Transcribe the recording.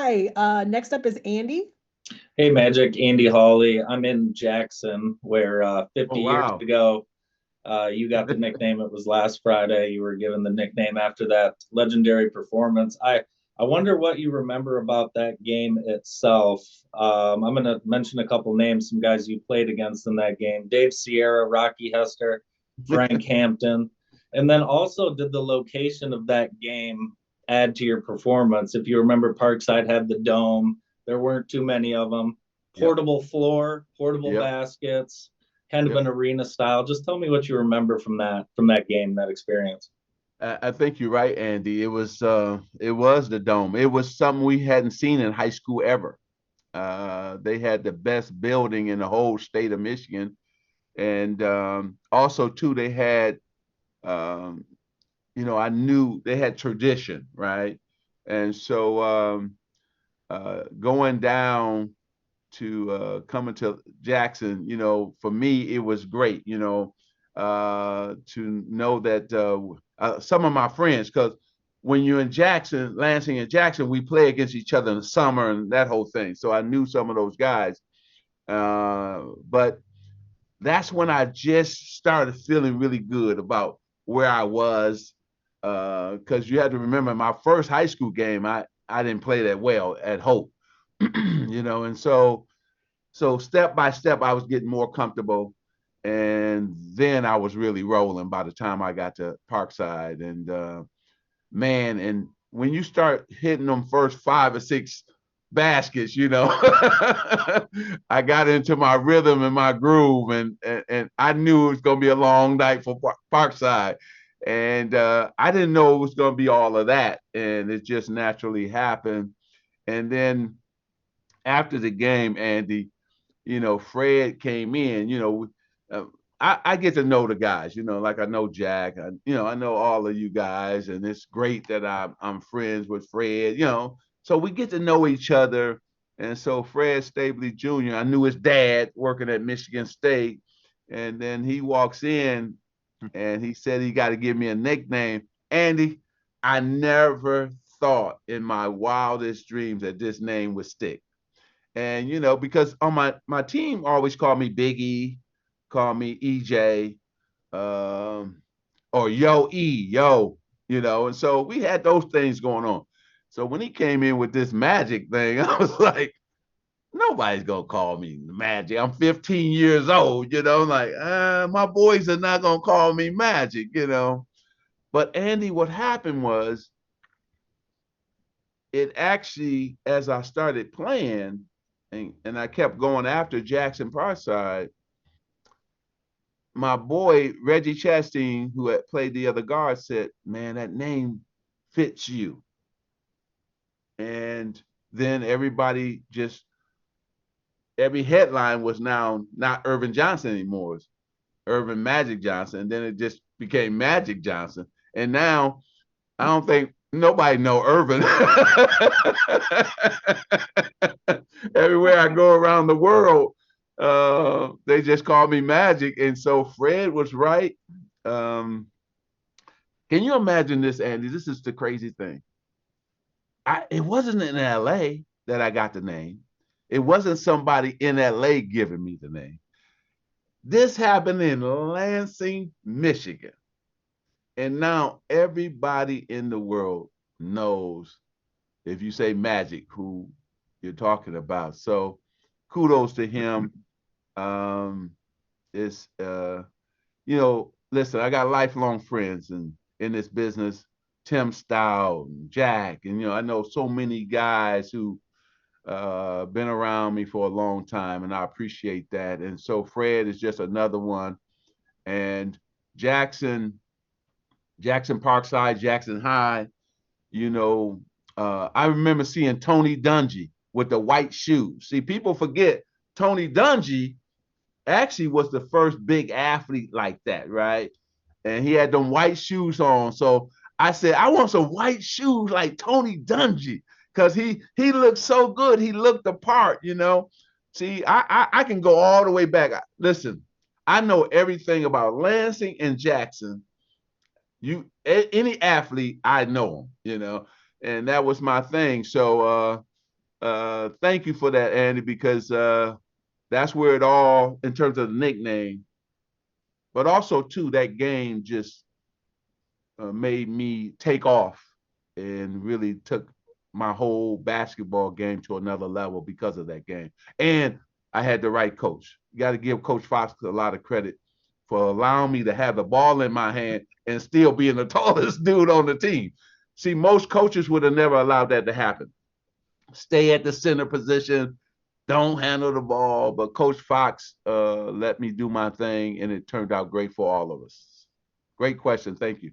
Hi. Next up is Andy. Hey, Magic, Andy Hawley. I'm in Jackson, where Oh 50 years wow. ago, you got the nickname. It was last Friday. You were given the nickname after that legendary performance. I wonder what you remember about that game itself. I'm going to mention a couple names, some guys you played against in that game: Dave Sierra, Rocky Hester, Frank Hampton. And then also, did the location of that game add to your performance? If you remember, Parkside had the dome. There weren't too many of them. Yep. Portable floor, portable Yep. baskets, kind of Yep. an arena style. Just tell me what you remember from that game, that experience. I think you're right, Andy. It was the dome. It was something we hadn't seen in high school ever. They had the best building in the whole state of Michigan, and also too they had um, I knew they had tradition, right? And so going down to coming to Jackson, for me it was great, to know that some of my friends, because when you're in Jackson, Lansing and Jackson, we play against each other in the summer and that whole thing. So I knew some of those guys, but that's when I just started feeling really good about where I was. Because you had to remember my first high school game, I didn't play that well at Hope, and so step by step, I was getting more comfortable, and then I was really rolling by the time I got to Parkside. And man, and when you start hitting them first 5 or 6 baskets, I got into my rhythm and my groove, and I knew it was gonna be a long night for Parkside. And I didn't know it was gonna be all of that, and it just naturally happened. And then after the game, Andy, Fred came in. Uh, I get to know the guys, like I know Jack, I know all of you guys, and it's great that I'm friends with Fred, so we get to know each other. And so Fred Stabley Jr., I knew his dad working at Michigan State, and then he walks in and he said he got to give me a nickname. Andy, I never thought in my wildest dreams that this name would stick. And because on my team always called me Big E, called me EJ, um, or Yo E, Yo, and so we had those things going on. So when he came in with this magic thing, I was like, nobody's gonna call me Magic. I'm 15 years old, like my boys are not gonna. Call me Magic. But Andy, what happened was it actually, as I started playing, and I kept going after Jackson Parkside, my boy Reggie Chastain, who had played the other guard, said, "Man, that name fits you." And then every headline was now not Earvin Johnson anymore, it's Earvin Magic Johnson. And then it just became Magic Johnson. And now I don't think nobody know Earvin. Everywhere I go around the world, they just call me Magic. And so Fred was right. Um, can you imagine this, Andy? This is the crazy thing. It wasn't in LA that I got the name. It wasn't somebody in LA giving me the name. This happened in Lansing, Michigan. And now everybody in the world knows, if you say Magic, who you're talking about. So kudos to him. Um, it's listen, I got lifelong friends in this business, Tim Stout and Jack, and I know so many guys who been around me for a long time, and I appreciate that. And so Fred is just another one. And Jackson, Jackson Parkside, Jackson High, I remember seeing Tony Dungy with the white shoes. See, people forget Tony Dungy actually was the first big athlete like that, right? And he had them white shoes on. So I said, I want some white shoes like Tony Dungy, because he looked so good. He looked the part. See, I can go all the way back. Listen, I know everything about Lansing and Jackson. Any athlete, I know them. And that was my thing. So Thank you for that, Andy, because that's where it all, in terms of the nickname, but also too, that game just made me take off and really took my whole basketball game to another level because of that game. And I had the right coach. You got to give Coach Fox a lot of credit for allowing me to have the ball in my hand and still being the tallest dude on the team. See, most coaches would have never allowed that to happen. Stay at the center position, don't handle the ball. But Coach Fox let me do my thing, and it turned out great for all of us. Great question. Thank you.